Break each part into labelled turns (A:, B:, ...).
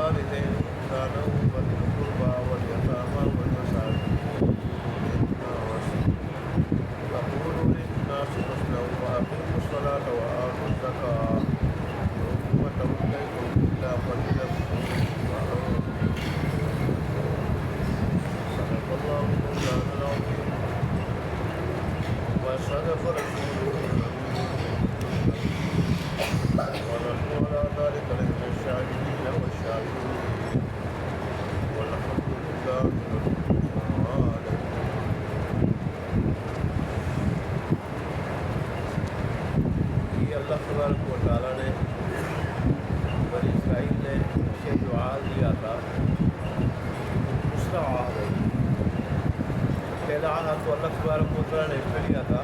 A: بالوالدين إحسانا وذي القربى واليتامى والمساكين وقولوا للناس حسنا وأقيموا الصلاة وآتوا الزكاة ثم توليتم إلا قليلا منكم صدق الله مولانا العظيم وصدق رسوله ونحن على ذلك لمن الشاهدين والشاكرين والحمد لله رب العالمين. یہ اللہ تبارک و تعالیٰ نے بنی اسرائیل نے اسے جو عہد دیا تھا اس کا عہد ہے. پہلا عہد تو اللہ تبارک و تعالیٰ نے اس میں لیا تھا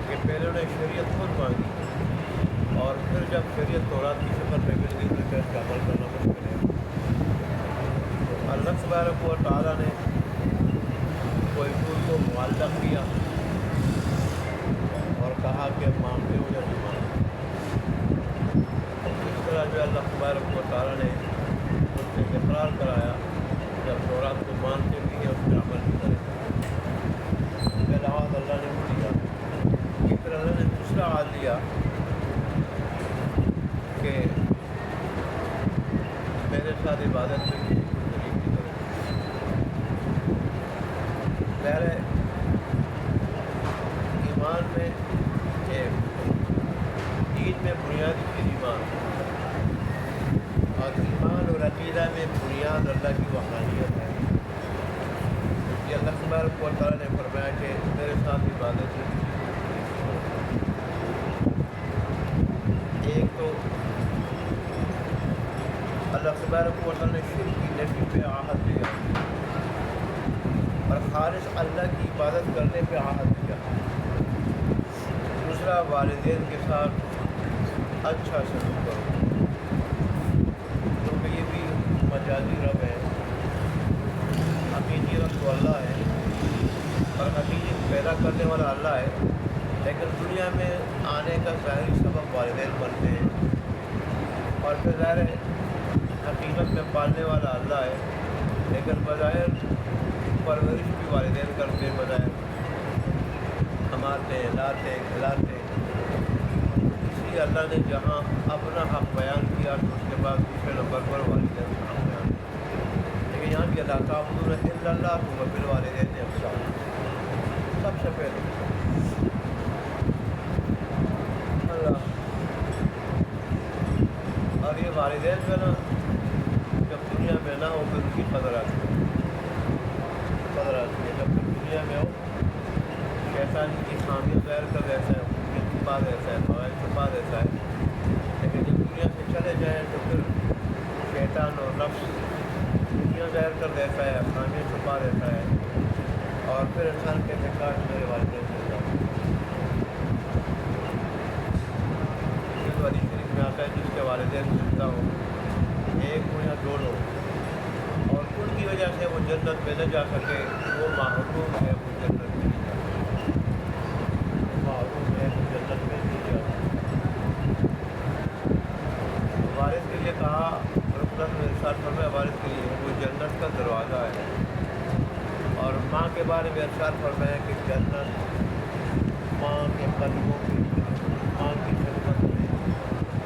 A: کہ پہلے انہیں شریعت خود مانگی اور پھر جب شریعت تورات کی شکل میں مل گئی تو پھر اس کا عمل کرنا مشکل ہے. تو اللہ تبارک و تعالیٰ نے کوئی پھول کو معلق کیا اور کہا کہ مانگتے ہو یا نہیں مانگتے. اس طرح جو اللہ تبارک و تعالیٰ نے اس سے اقرار کرایا جب تورات کو مانتے بھی ہیں اس پہ عمل بھی کریں. پہلا عہد اللہ نے دیا. پھر اللہ نے دوسرا عہد دیا کہ میرے ساتھ عبادت میں کسی کو شریک نہیں کرے. ظاہر ہے ایمان میں دین میں بنیادی چیز ایمان اور ایمان اور عقیدہ میں بنیاد اللہ کی وحدانیت ہے. کہ اللہ تبارک و تعالیٰ نے فرمایا کہ میرے ساتھ عبادت میں کسی کو ایک تو اللہ تبارک و تعالیٰ نے شرک کی نفی پہ عہد دیا اور خالص اللہ کی عبادت کرنے پہ عہد دیا. دوسرا والدین کے ساتھ اچھا سلوک کرو کیونکہ یہ بھی مجازی رب ہے. حقیقی رب تو اللہ ہے اور حقیقی پیدا کرنے والا اللہ ہے لیکن دنیا میں آنے کا ظاہری سبب والدین بنتے ہیں اور پھر ظاہر حقیقت میں پالنے والا اللہ ہے لیکن بظاہر پرورش بھی والدین کرتے ہیں. بظاہر کماتے لاتے کھلاتے. اس لیے اللہ نے جہاں اپنا حق بیان کیا تو اس کے بعد دوسرے نمبر پر والدین کا حق بیان کیا. لیکن یہاں بھی اللہ تعالیٰ الا اللہ کو بالوالدین احسانا سب سے پہلے اللہ. اور یہ والدین جو ہے نا جب دنیا میں نہ ہو پھر ان کی قدر آتی ہے. جب پھر دنیا میں ہو شیطان کی خامی غیر کا دیتا ہے خوبی چھپا دیتا ہے فوائد چھپا دیتا ہے. لیکن جب دنیا سے چلے جائیں تو پھر شیطان اور نفس دنیا ظاہر کر دیتا ہے خامیاں چھپا دیتا ہے اور پھر انسان کہتے ہیں کاش میرے والدین مل جاؤ. حدیث شریف میں آتا ہے جس کے والدین زندہ ہوں ایک ہو یا دونوں اور ان کی وجہ سے وہ جنت میں نہ جا سکے وہ محروم ہے وہ جنت میں نہیں جا سکے. محروم ہے وہ جنت میں نہیں جا سکے. وارث کے لیے کہا رسول میں ارشاد فرمایا وارث کے لیے وہ جنت کا دروازہ ہے. اور ماں کے بارے میں ارشاد فرمایا کہ جنت ماں کے قدموں کی ماں کی خدمت میں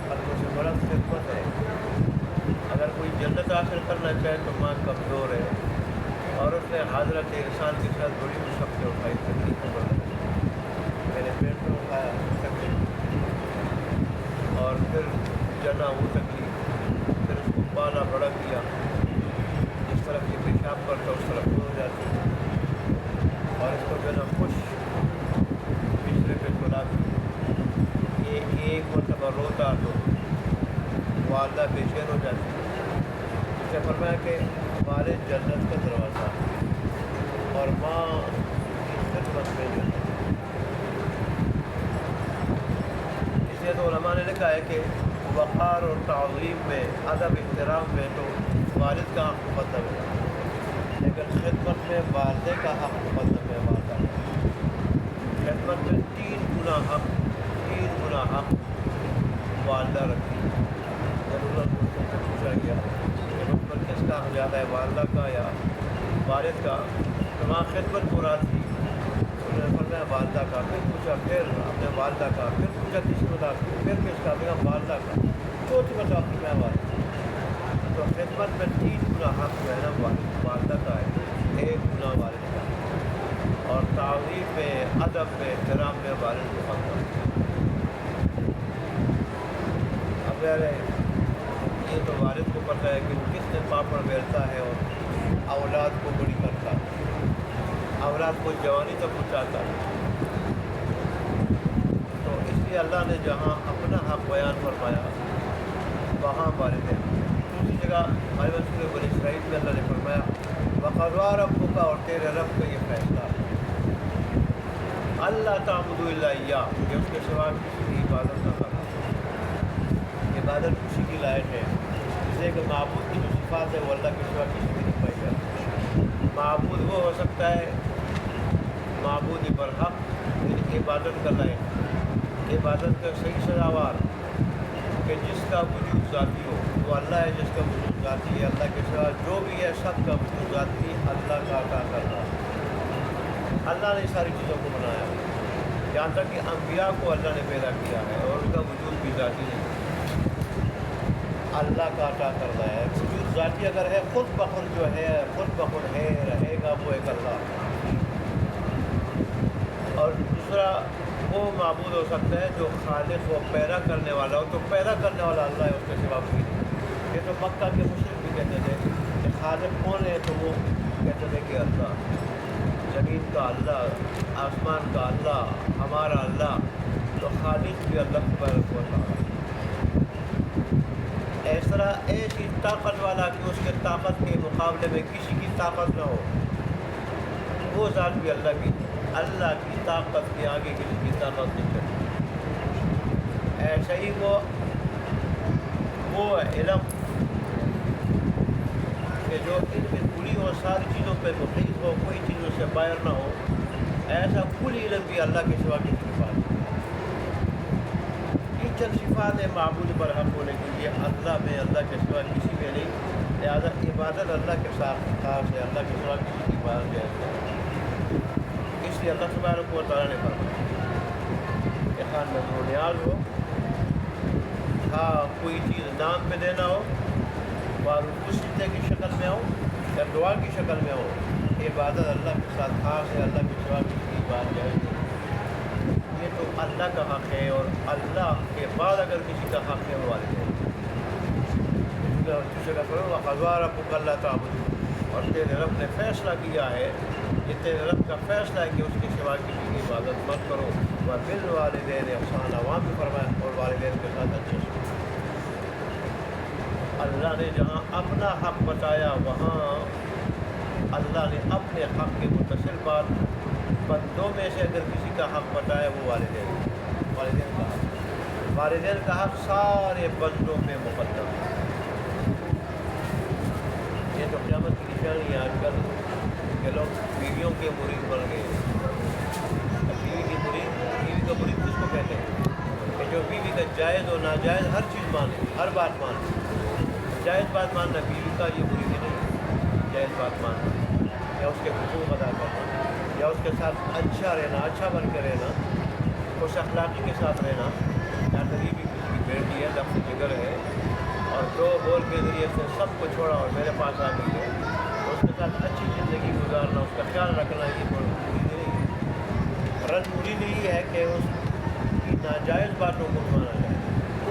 A: قدموں سے بڑا خدمت ہے. اگر کوئی جنت حاصل کرنا چاہے تو ماں کمزور ہے اور اس نے حضرت انسان کے ساتھ بڑی مشقت اٹھائی تکلیف بڑھائی. میرے پیٹ میں اٹھایا تکلیف اور پھر جنا وہ تکلیف پھر اس کو پالا بڑا کیا. جس طرح کی پیشاب کرتا اس طرح ہو جاتی اور اس کو جنا خوش بسترے پہ سلا دی. یہ ایک مرتبہ روتا تو والدہ بے چین ہو جاتی. اس سے فرمایا کہ ہمارے جنت کا دروازہ اور ماں کی خدمت میں جنت. اس لیے تو علماء نے لکھا ہے کہ وقار اور تعظیم میں ادب احترام میں تو والد کا حق مقدم ہے لیکن خدمت میں والدے کا حق مقدم ہے. والدہ خدمت میں 3 گنا حق والدہ رکھی. ضرورت سے پوچھا گیا زیادہ ہے والدہ کا یا والد کا، تو وہاں خدمت مراد تھی. انہوں نے فرمایا والدہ کا، پھر پوچھا پھر اپنے والدہ کا، پھر پوچھا کس خدا کی، پھر کس کا، میرا والدہ کا، چوتھی بتا اپنی میں والدہ. تو خدمت میں 3 گنا حق جو ہے نا والدہ کا ہے، 1 گنا والد کا، اور تعظیم میں، ادب میں، احترام میں والد کو حق ہے. اب یہ تو والد کو پتہ ہے کہ وہ کس نے پاپڑ بیلتا ہے اور اولاد کو بڑی کرتا ہے، اولاد کو جوانی تک پہنچاتا ہے. تو اس لیے اللہ نے جہاں اپنا حق بیان فرمایا وہاں والد ہے. دوسری جگہ ہمارے سورہ بنی اسرائیل میں اللہ نے فرمایا وقضیٰ ربک، اور تیرے رب کا یہ فیصلہ اللہ تعبدوا الا ایاہ، کہ اس کے سوا کسی کی عبادت نہ کرنا. عبادت خوشی کی لائق ہے، اس لیے کہ معبود کی جو صفات ہے وہ اللہ کے سوا کسی بھی نہیں پائی جاتی. معبود وہ ہو سکتا ہے معبود برحق، عبادت کا لائق، عبادت کا صحیح سزاوار، کہ جس کا وجود ذاتی ہو وہ اللہ ہے، جس کا وجود ذاتی ہے. اللہ کے سوا جو بھی ہے سب کا وجود ذاتی اللہ کا عطا کرنا. اللہ نے ساری چیزوں کو بنایا، یہاں تک کہ انبیاء کو اللہ نے پیدا کیا ہے اور ان کا وجود بھی ذاتی نہیں، اللہ کا عطا کرنا ہے. وجود ذاتی اگر ہے، خود بخود جو ہے، خود بخود ہے، رہے گا وہ ایک اللہ. اور دوسرا وہ معبود ہو سکتا ہے جو خالق و پیدا کرنے والا ہو، تو پیدا کرنے والا اللہ ہے، اس کے سوا کوئی نہیں. یہ تو مکہ کے مشرک بھی کہتے تھے کہ خالق کون ہے، تو وہ کہتے تھے کہ اللہ، زمین کا اللہ، آسمان کا اللہ، ہمارا اللہ. تو خالق بھی اللہ تبارک و تعالیٰ. اس طرح ایسی طاقت والا کہ اس کے طاقت کے مقابلے میں کسی کی طاقت نہ ہو، وہ ذات بھی اللہ کی طاقت کے آگے کسی کی طاقت نہیں کرتی. ایسا ہی وہ علم کہ جو ان کی پوری اور ساری چیزوں پہ محیط ہو، کوئی چیز اس سے باہر نہ ہو، ایسا کل علم بھی اللہ کے سوا کی صفات ہے. یہ چند صفات ہے معبود پر حق ہونے کے لیے اللہ میں، اللہ کے سوا کسی میں نہیں. لہٰذا عبادت اللہ کے ساتھ خاص ہے، اللہ کے سوا کسی کی عبادت جائز ہے. اس لیے اللہ تبارک و تعالیٰ نے فرمایا کہ خواہ نظر و نیاز ہو، کوئی چیز نام پہ دینا ہو، اور اس سجدے کی شکل میں ہو یا دعا کی شکل میں ہو، عبادت اللہ کے ساتھ خاص ہے، اللہ کے سوا کسی کی بات جائز نہیں. یہ تو اللہ کا حق ہے، اور اللہ کے بعد اگر کسی کا حق ہے وہ والد ہے. دوسرے کا کرو وقضیٰ ربک الا تعبدوا، اور تیرے رب نے فیصلہ کیا ہے، یہ تیرے رب کا فیصلہ ہے کہ اس کے سوا کسی کی عبادت مت کرو. وبالوالدین احسانا، وہاں بھی فرمایا اور والدین کے ساتھ اچھے سے. اللہ نے جہاں اپنا حق بتایا وہاں اللہ نے اپنے حق کے متصل بات بندوں میں سے اگر کسی کا حق بتایا وہ والدین کا حق. والدین کا حق سارے بندوں میں مقدم ہے. یہ تو قیامت کی نشانی ہے آج کل کہ لوگ بیویوں کے مرید بن گئے. بیوی کا مرید کس کو کہتے ہیں؟ کہ جو بیوی کا جائز اور ناجائز ہر چیز مانے، ہر بات مانے. جائز بات ماننا بیوی کا یہ مرید نہیں، جائز بات ماننا یا اس کے حقوق ادا کرنا یا اس کے ساتھ اچھا رہنا، اچھا بن کے رہنا، خوش اخلاقی کے ساتھ رہنا. یا غریبی کسی کی بیٹی ہے، لفظ جگر ہے، اور دو بول کے ذریعے سے سب کو چھوڑا اور میرے پاس آ گئی ہے، اس کے ساتھ اچھی زندگی گزارنا، اس کا خیال رکھنا، یہ مرید نہیں ہے. رن مرید یہ ہے کہ اس کی ناجائز باتوں کو مانا جائے،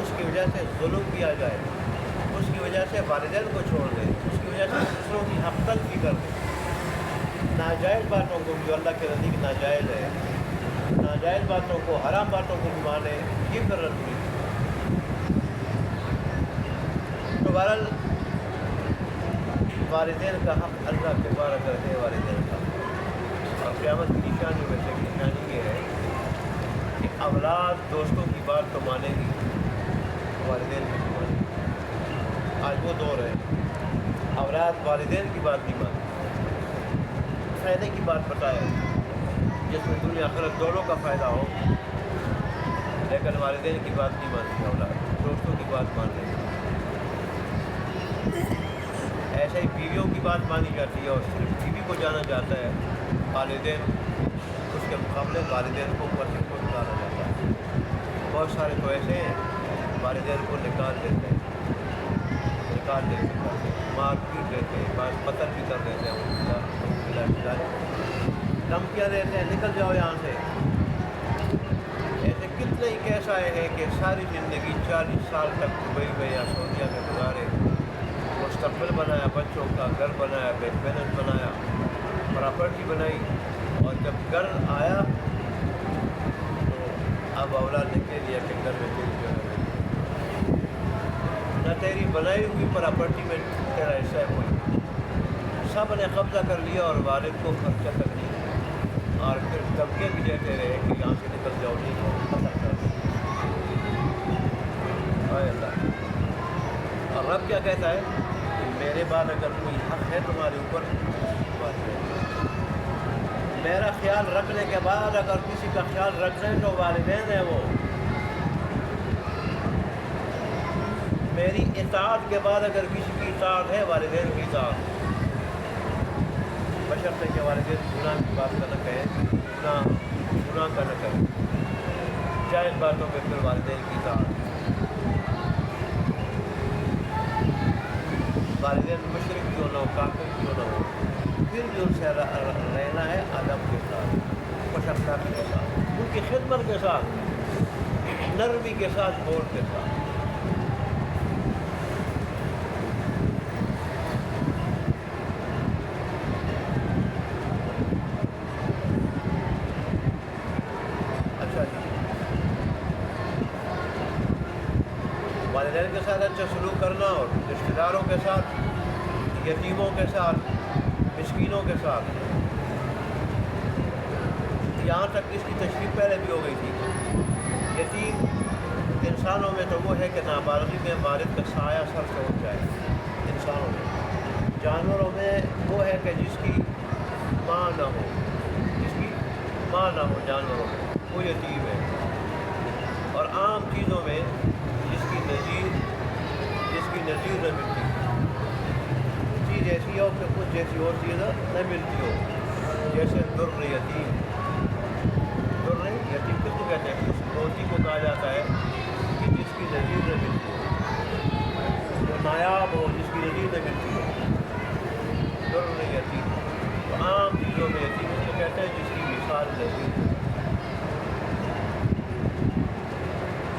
A: اس کی وجہ سے ظلم کیا جائے، اس کی وجہ سے والدین کو چھوڑ دیں، اس کی وجہ سے دوسروں کی حق تلفی کر دیں. ناجائز باتوں کو جو اللہ کے نزدیک ناجائز ہے، ناجائز باتوں کو، حرام باتوں کو بھی مانے، یہ کر رہی. تو بہرحال والدین کا حق اللہ کے بارے کرتے ہیں. والدین کا اور قیامت کی نشانی میں سے نشانی یہ ہے کہ اولاد دوستوں کی بات تو مانے گی، والدین کی مانے گی. آج وہ دور ہے اولاد والدین کی بات نہیں مانتی. فائدے کی بات بتائے جس میں دنیا آخرت دونوں کا فائدہ ہو، لیکن والدین کی بات نہیں مانتی اولاد، دوستوں کی بات مان لیں. ایسے ایسے ہی بیویوں کی بات مانی جاتی ہے اور صرف بیوی کو جانا جاتا ہے، والدین اس کے مقابلے والدین کو اوپر سے کو نکالا جاتا ہے۔ بہت سارے تو ایسے ہیں والدین کو نکال دیتے ہیں، مار پیٹ دیتے ہیں، بعض قتل بھی کر دیتے ہیں، دھمکیاں دیتے ہیں نکل جاؤ یہاں سے۔ ایسے کتنے ہی کیس آئے ہیں کہ ساری زندگی 40 سال تک دبئی میں یا سعودیہ میں گزارے، مستقبل بنایا، بچوں کا گھر بنایا، بینک بیلنس بنایا، پراپرٹی بنائی، اور جب گھر آیا تو اب اولاد نے کہہ دیا کہ گھر میں تیری جگہ ہے، نہ تیری بنائی ہوئی پراپرٹی میں تیرا حصہ ہے کوئی، سب نے قبضہ کر لیا اور والد کو خرچہ تک نہیں، اور پھر دھمکے بھی دیتے رہے کہ یہاں سے نکل جاؤ، نہیں جاؤ، ختم کر دو۔ اے اللہ! اور رب کیا کہتا ہے کہ میرے بعد اگر کوئی حق ہے تمہارے اوپر، بات ہے میرا خیال رکھنے کے بعد اگر کسی کا خیال رکھنا ہے تو والدین ہیں وہ، میری اطاعت کے بعد اگر کسی کی اطاعت ہے والدین کی اطاعت، بشرطے کہ والدین گناہ کی بات کا نہ کہیں، گناہ کا نہ کریں، جائز باتوں پہ پھر والدین کی اطاعت۔ والدین مشرک کیوں نہ ہو، کافر کیوں نہ ہو، پھر بھی ان سے رہنا ہے ادب کے ساتھ، خوش اخلاقی کے ساتھ، ان کی خدمت کے ساتھ، نرمی کے ساتھ، بول کے ساتھ۔ اچھا جی، والدین کے ساتھ اچھا سلوک کرنا، اور رشتہ داروں کے ساتھ، یتیموں کے ساتھ، مسکینوں کے ساتھ، یہاں تک اس کی تشریح پہلے بھی ہو گئی تھی۔ یتیم انسانوں میں تو وہ ہے کہ نابالغی میں والد کا سایہ سر سے اٹھ جائے، انسانوں میں۔ جانوروں میں وہ ہے کہ جس کی ماں نہ ہو، جانوروں میں وہ یتیم ہے، اور عام چیزوں میں جس کی نظیر نہ ملتی، چیز ایسی ہو کہ کچھ جیسی اور چیز نہ ملتی ہو، جیسے در یتیم کس کو کہتے ہیں؟ اس موتی کو کہا جاتا ہے کہ جس کی نظیر نہ ملتی ہو، جو نایاب ہو، جس کی نظیر نہ ملتی ہو، در یتیم۔ تو عام چیزوں میں یتیم اس کو کہتے ہیں جس کی مثال نظیر ہے۔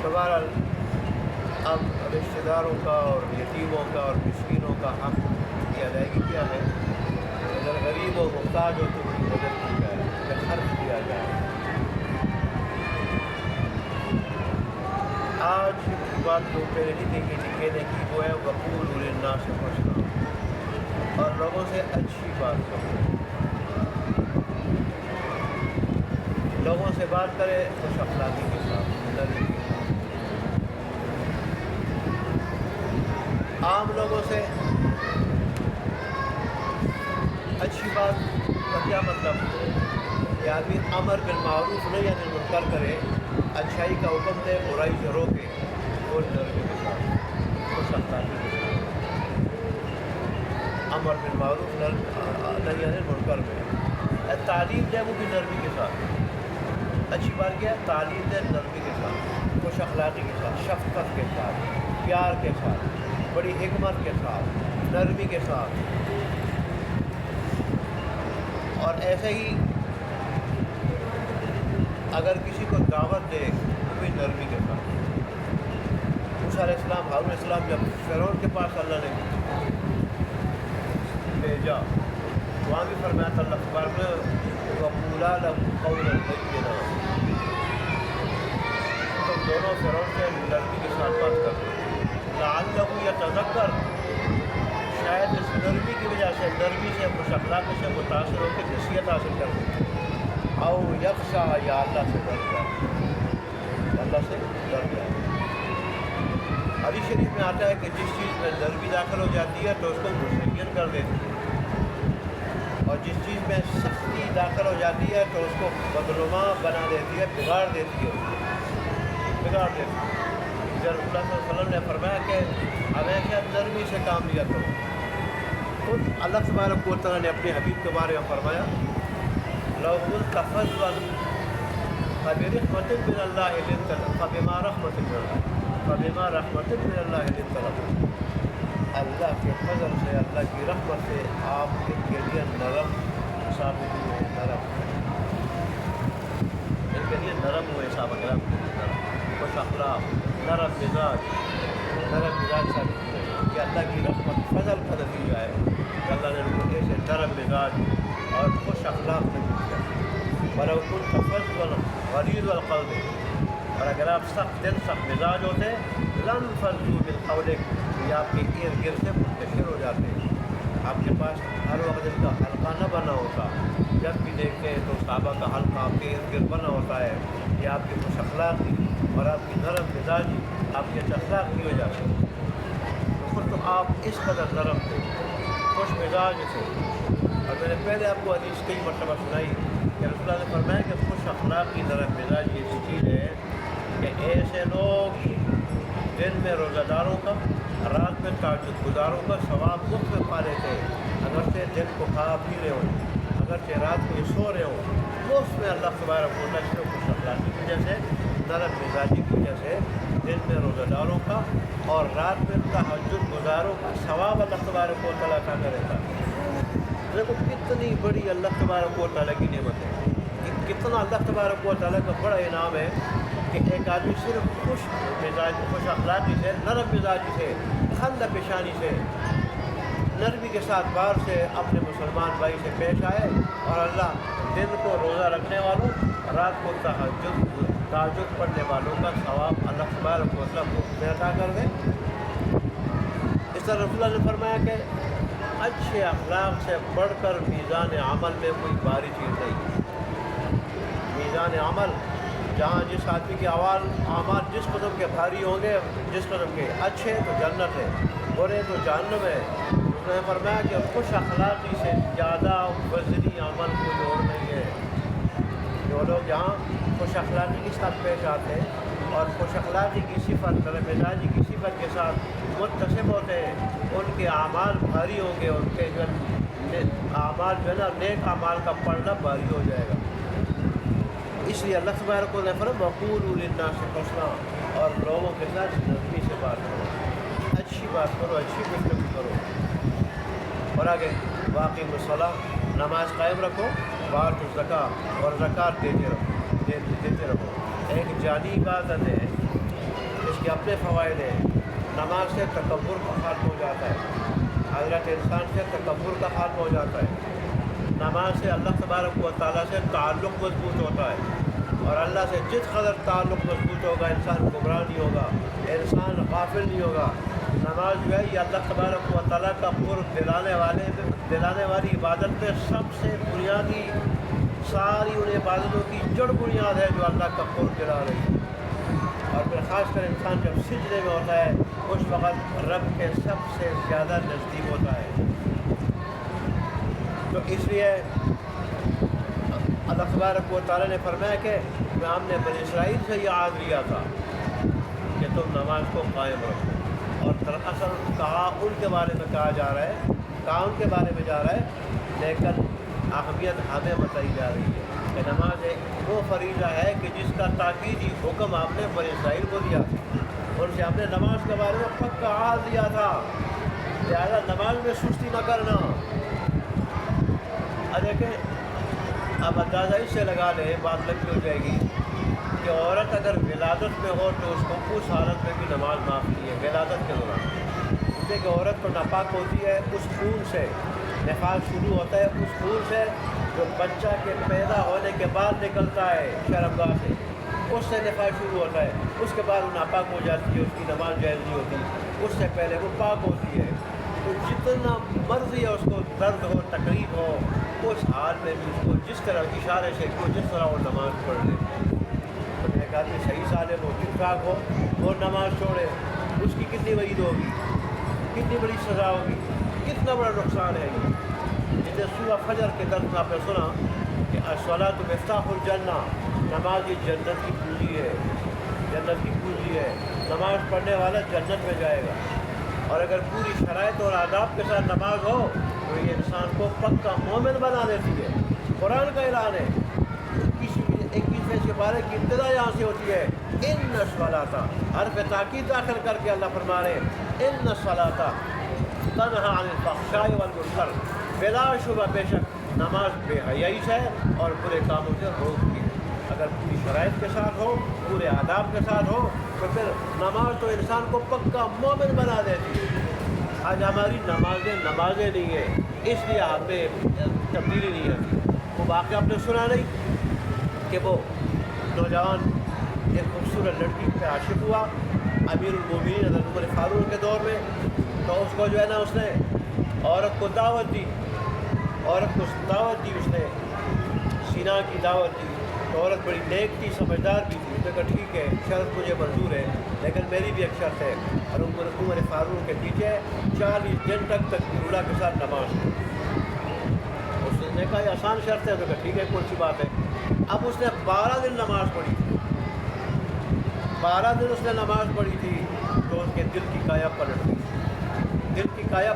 A: تو بہرحال اب رشتہ داروں کا اور یتیموں کا اور مسکینوں کا حق کی ادائیگی کیا ہے؟ اگر غریب و محتاج ہو تو ان کی مدد کی جائے، خرچ کیا جائے۔ آج بات جو پہلے نہیں تھی کہنے کی، وہ ہے وقول للناس حسنا، اور لوگوں سے اچھی بات کرو، لوگوں سے بات کرے خوش اخلاقی کے ساتھ، نرمی کے ساتھ۔ عام لوگوں سے اچھی بات کا کیا مطلب؟ کہ آدمی امر بالمعروف نہی عن المنکر کرے، اچھائی کا حکم دے، برائی سے روکے، وہ نرمی کے ساتھ، خوش اخلاقی کے ساتھ۔ امر بالمعروف نہی عن المنکر میں تعلیم دے، وہ بھی نرمی کے ساتھ۔ اچھی بات کیا ہے؟ تعلیم دے نرمی کے ساتھ، خوش اخلاقی کے ساتھ، شفقت کے ساتھ، پیار کے ساتھ، بڑی حکمت کے ساتھ، نرمی کے ساتھ۔ اور ایسے ہی اگر کسی کو دعوت دے تو بھی نرمی کے ساتھ۔ موسیٰ علیہ السلام، ہارون علیہ السلام جب فرعون کے پاس اللہ نے بھیجا، وہاں بھی فرمایا تھا اللہ تبارک نے وَقُولَا لَهُ قَوْلًا لَيِّنًا، تم دونوں فرعون سے نرمی کے ساتھ بات کرو، لَعَلَّهُ يَتَذَكَّرُ، شاید اس نرمی کی وجہ سے، نرمی سے، خوش اخلاقی سے متاثر ہو کے نصیحت حاصل کر سکے، او یخشیٰ، یا اللہ سے ڈر جائے، اللہ سے ڈر جائے۔ حدیث شریف میں آتا ہے کہ جس چیز میں نرمی داخل ہو جاتی ہے تو اس کو مسین کر دیتی ہے، اور جس چیز میں سختی داخل ہو جاتی ہے تو اس کو بدنما بنا دیتی ہے، بگاڑ دیتی ہے، بگاڑ دیتی ہے۔ رسول اللہ صلی اللہ علیہ وسلم نے فرمایا کہ ہمیشہ نرمی سے کام لیا کرو، خود اللہ تبارک و تعالیٰ نے اپنے حبیب کے بارے میں فرمایا لو كنت فظا فبرحمة من الله لنت لهم فبما رحمة من الله لنت لهم. اللہ کے فضل سے اللہ کی رحمت سے آپ کے لیے نرم ثابت ہوئے نرم ان کے لیے نرم ہوئے ثابت خوش اخلاق نرم مزاج ثابت ہوئے کہ اللہ کی رحمت فضل کا نتیجہ ہے کہ اللہ نے ان کو ایسے نرم مزاج اور خوش اخلاق سے دیا. ولو كنت فظا غليظ القلب اور اگر آپ سخت دل سخت مزاج ہوتے لانفضوا من حولك یہ آپ کے ارد گرد سے منتشر ہو جاتے ہیں. آپ کے پاس ہر وقت ان کا حلقہ نہ بنا ہوتا. جب بھی دیکھتے ہیں تو صحابہ کا حلقہ آپ کے ارد گرد بنا ہوتا ہے. یہ آپ کی خوش اخلاقی اور آپ کی نرم مزاجی آپ کے اخلاق کی وجہ سے. تو خود تو آپ اس قدر نرم تھے خوش مزاج تھے. اور میں نے پہلے آپ کو حدیث کئی مرتبہ سنائی کہ رسول اللہ نے فرمایا کہ خوش اخلاقی نرم مزاج یہ ایسی چیز ہے کہ ایسے لوگ دن میں روزہ داروں کا رات میں تہجد گزاروں کا ثواب مفت میں پا لیتے ہیں. اگرچہ دن کو کھا پی رہے ہوں اگرچہ رات کو سو رہے ہوں مفت میں اللہ تبارک و تعالیٰ سے خوش اخلاقی کی وجہ سے نرم مزاجی کی وجہ سے دن میں روزہ داروں کا اور رات میں تہجد گزاروں کا ثواب اللہ تبارک و تعالیٰ کا رہتا ہے. دیکھو کتنی بڑی اللہ تبارک و تعالیٰ کی نعمت ہے. کتنا اللہ تبارک و تعالیٰ کا بڑا انعام ہے کہ ایک آدمی صرف خوش مزاج خوش اخلاقی سے نرم مزاجی سے خندہ پیشانی سے نرمی کے ساتھ بار سے اپنے مسلمان بھائی سے پیش آئے اور اللہ دن کو روزہ رکھنے والوں رات کو تہجد پڑھنے والوں کا ثواب اللہ تبارک و تعالیٰ کو عطا کر دے. اس طرح رسول اللہ نے فرمایا کہ اچھے اخلاق سے بڑھ کر میزان عمل میں کوئی بھاری چیز نہیں. میزان عمل جہاں جس آدمی کے اعمال جس قسم کے بھاری ہوں گے جس قسم کے اچھے تو جنت ہے برے تو جہنم ہے. اس نے فرمایا کہ خوش اخلاقی سے زیادہ وزنی عمل کوئی اور نہیں ہے. جو لوگ یہاں خوش اخلاقی کے ساتھ پیش آتے ہیں اور خوش اخلاقی کی صفت نرم مزاجی کی صفت کے ساتھ متصف ہوتے ہیں ان کے اعمال بھاری ہوں گے. ان کے اعمال جو ہے نا نیک اعمال کا پڑھنا بھاری ہو جائے گا. اس لیے اللہ تبارک و تعالیٰ وقولوا للناس حسنا اور لوگوں کے ساتھ نرمی سے بات کرو اچھی بات کرو اچھی گفتگو کرو. اور آگے واقیم الصلاۃ نماز قائم رکھو وآتوا الزکوٰۃ اور زکوٰۃ دیتے رہو. ایک جانی عبادت ہے اس کے اپنے فوائد ہیں. نماز سے تکبر کا خاتمہ ہو جاتا ہے. حضرت انسان سے تکبر کا خاتمہ ہو جاتا ہے. نماز سے اللہ تبارک و تعالیٰ سے تعلق مضبوط ہوتا ہے اور اللہ سے جس قدر تعلق مضبوط ہوگا انسان گمراہ نہیں ہوگا انسان غافل نہیں ہوگا. نماز جو ہے یہ اللہ تبارک و تعالیٰ کا قرب دلانے والی عبادت میں سب سے بنیادی ساری ان عبادتوں کی جڑ بنیاد ہے جو اللہ کا قرب دلا رہی ہے. اور پھر خاص کر انسان جب سجدے میں ہوتا ہے اس وقت رب کے سب سے زیادہ نزدیک ہوتا ہے. تو اس لیے اللہ تبارک و تعالیٰ نے فرمایا کہ ہم نے بنی اسرائیل سے یہ عہد لیا تھا کہ تم نماز کو قائم رکھو. اور دراصل تعاون کے بارے میں کہا جا رہا ہے تعاون کے بارے میں جا رہا ہے لیکن اہمیت ہمیں بتائی جا رہی ہے کہ نماز ایک وہ فریضہ ہے کہ جس کا تاکیدی حکم آپ نے بنی اسرائیل کو دیا تھا. ان سے ہم نے نماز کے بارے میں پکا عہد لیا تھا لہٰذا نماز میں سستی نہ کرنا. دیکھیں اب اندازہ اس سے لگا لیں بات لمبی ہو جائے گی کہ عورت اگر ولادت میں ہو تو اس کو اس حالت میں بھی نماز معاف کی ہے ولادت کے دوران. اس لیے کہ عورت تو ناپاک ہوتی ہے اس خون سے نفاس شروع ہوتا ہے اس خون سے جو بچہ کے پیدا ہونے کے بعد نکلتا ہے شرمگاہ سے اس سے نفاس شروع ہوتا ہے. اس کے بعد وہ ناپاک ہو جاتی ہے اس کی نماز جائز نہیں ہوتی. اس سے پہلے وہ پاک ہوتی ہے. تو جتنا مرضی ہے اس کو درد ہو تکلیف ہو اس حال میں بھی اس کو جس طرح اشارے سے کو جس طرح وہ نماز پڑھ لے. تو ایک آدمی صحیح سالم ہو ٹھیک ٹھاک ہو وہ نماز چھوڑے اس کی کتنی وعید ہوگی کتنی بڑی سزا ہوگی کتنا بڑا نقصان ہے. جیسے سورہ فجر کے درد میں آپ نے سنا کہ الصلاۃ مفتاح الجنہ نماز یہ جنت کی کنجی ہے جنت کی کنجی ہے. نماز پڑھنے والا جنت میں جائے گا. اور اگر پوری شرائط اور آداب کے ساتھ نماز ہو تو یہ انسان کو پکا مومن بنا دیتی ہے۔ قرآن کا اعلان ہے، 21ویں سپارے کی ابتدا یہاں سے ہوتی ہے، ان الصلاۃ، حرف تاکید داخل کر کے اللہ فرما رہے ہیں ان الصلاۃ تنہا عن الفحشاء والمنکر، بلا شبہ بے شک نماز بے حیائی سے اور برے کاموں سے روکتی ہے۔ اگر پوری شرائط کے ساتھ ہو، پورے آداب کے ساتھ ہو، تو پھر نماز تو انسان کو پکا مومن بنا دیتی ہے۔ آج ہماری نمازیں نہیں ہیں، اس لیے ہم میں تبدیلی نہیں آتی۔ وہ واقعہ آپ نے سنا نہیں کہ وہ نوجوان ایک خوبصورت لڑکی پہ عاشق ہوا امیر المومنین حضرت عمر فاروق کے دور میں، تو اس کو جو ہے نا اس نے عورت کو دعوت دی، اس نے سینا کی دعوت دی، تو عورت بڑی نیک تھی، سمجھدار بھی تھی، اس نے کہا ٹھیک ہے شرط مجھے منظور ہے، لیکن میری بھی ایک شرط ہے، اور عمر فاروق کے پیچھے 40 دن تک تکبیر کے ساتھ نماز پڑھی۔ اس نے کہا یہ آسان شرط ہے، تو کہا ٹھیک ہے کون سی بات ہے۔ اب اس نے 12 دن نماز پڑھی تھی، 12 دن اس نے نماز پڑھی تھی، تو اس کے دل کی کایا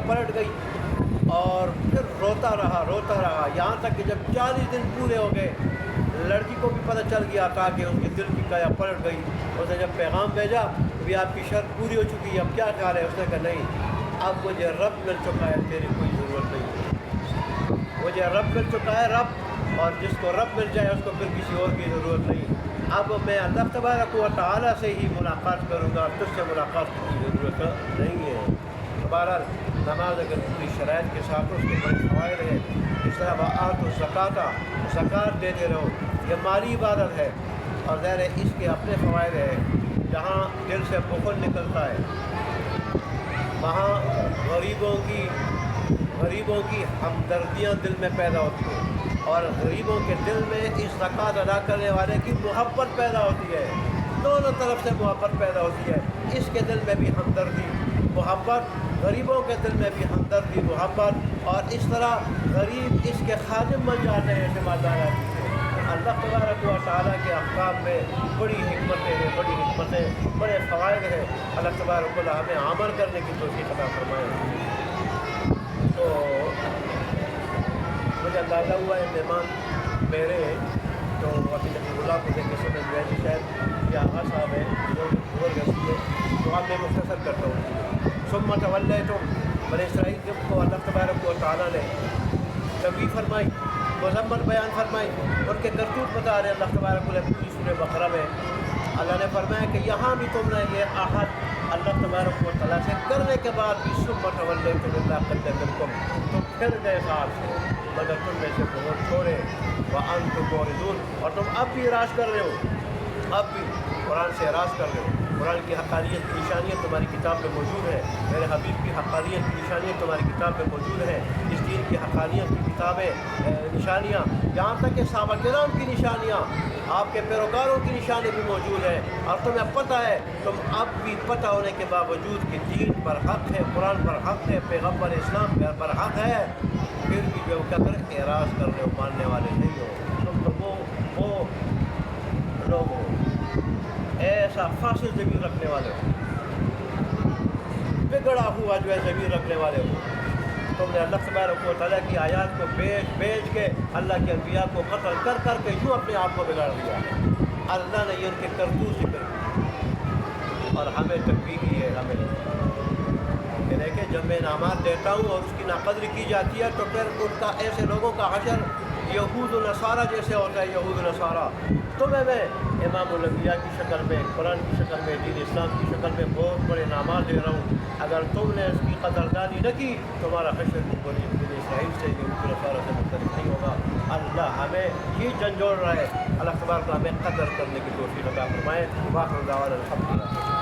A: پلٹ گئی، اور پھر روتا رہا یہاں تک کہ جب 40 دن پورے ہو گئے، لڑکی کو بھی پتہ چل گیا تھا کہ اس کے دل کی کایا پلٹ گئی۔ اس نے جب پیغام بھیجا بھی آپ کی شرط پوری ہو چکی ہے، اب کیا خیال ہے؟ اس نے کہا نہیں، اب مجھے رب مل چکا ہے، تیری کوئی ضرورت نہیں، مجھے رب مل چکا ہے، رب، اور جس کو رب مل جائے اس کو پھر کسی اور کی ضرورت نہیں۔ اب میں اللہ تبارک و تعالیٰ سے ہی ملاقات کروں گا، تجھ سے ملاقات کی ضرورت نہیں ہے۔ بہرحال نماز اگر پوری شرائط کے ساتھ اس کے بڑے فوائد ہیں۔ اس طرح وآتوا الزکاۃ، زکوٰۃ دیتے رہو، یہ مالی عبادت ہے، اور ظاہر ہے اس کے اپنے فوائد ہیں۔ جہاں دل سے بخل نکلتا ہے، وہاں غریبوں کی ہمدردیاں دل میں پیدا ہوتی ہیں، اور غریبوں کے دل میں اس زکوٰۃ ادا کرنے والے کی محبت پیدا ہوتی ہے، دونوں طرف سے محبت پیدا ہوتی ہے، اس کے دل میں بھی ہمدردی محبت، غریبوں کے دل میں بھی ہمدردی محبت، اور اس طرح غریب اس کے خادم بن جاتے ہیں اعتمادار آدمی سے۔ اللہ تبارک و تعالیٰ کے احکام میں بڑی حکمتیں ہیں، بڑے فوائد ہیں۔ اللہ تبارک و تعالیٰ ہمیں عمل کرنے کی توفیق عطا فرمائے۔ تو مجھے اندازہ ہوا ہے مہمان میرے تو ابھی اللہ کو دیکھ کے سمجھ گئے کہ شاید یہ آغا صاحب ہے بزرگ ہستی ہے، تو آپ میں مختصر کرتا ہوں۔ ثم تولیتم، بنی اسرائیل جب کو اللہ تبارک و تعالیٰ نے تنبیہ فرمائی، مذمت بیان فرمائی، ان کے کرتوت بتا رہے اللہ تبارک و تعالیٰ پوری سورہ بقرہ میں۔ اللہ نے فرمایا کہ یہاں بھی تم نے یہ عہد اللہ تبارک و تعالیٰ سے کرنے کے بعد بھی ثم تولیتم الا قلیلا منکم، تم پھر گئے ساتھ سے، مگر تم میں سے بہت چھوڑے، وانتم معرضون، اور تم اب بھی اعراض کر رہے ہو، اب بھی قرآن سے اعراض کر رہے ہو۔ قرآن کی حقانیت کی نشانیت تمہاری کتاب میں موجود ہے، میرے حبیب کی حقانیت کی نشانیت تمہاری کتاب میں موجود ہے، اس دین کی حقانیت کی کتابیں نشانیاں، یہاں تک کہ صحابہ کرام کی نشانیاں، آپ کے پیروکاروں کی نشانی بھی موجود ہے، اور تمہیں پتہ ہے، تم اب بھی پتہ ہونے کے باوجود کہ دین پر حق ہے، قرآن پر حق ہے، پیغمبر اسلام پر حق ہے، پھر بھی جو کیا کریں اعراض کر رہے ہو، ماننے والے نہیں ہو، تم تو وہ لوگ ہو، ایسا فاصل ضمیر رکھنے والے ہو، بگڑا ہوا جو ہے ضمیر رکھنے والے ہو، تم نے اللہ تبارک و تعالیٰ کی آیات کو بیچ کے اللہ کے انبیاء کو قتل کر کے یوں اپنے آپ کو بگاڑ دیا۔ اللہ نے یہ ان کے کرتوت ذکر کی اور ہمیں تنبیہ کی ہے، ہمیں کہ دیکھیں جب میں انعامات دیتا ہوں اور اس کی ناقدری کی جاتی ہے تو پھر ان کا ایسے لوگوں کا حشر یہود و نصارہ جیسے ہوتا ہے، یہود و نصارہ۔ تمہیں میں امام الانبیاء کی شکل میں، قرآن کی شکل میں، دین اسلام کی شکل میں بہت بڑے انعامات دے رہا ہوں، اگر تم نے اس کی قدردانی نہ کی تمہارا حشر بنی اسرائیل سے، یہود و نصارہ سے مختلف نہیں ہوگا۔ اللہ ہمیں یہ جھنجھوڑ رہا ہے، اللہ تبارک و تعالیٰ ہمیں قدر کرنے کی توفیق عطا فرمائے۔ واخر دعوانا الحمدللہ۔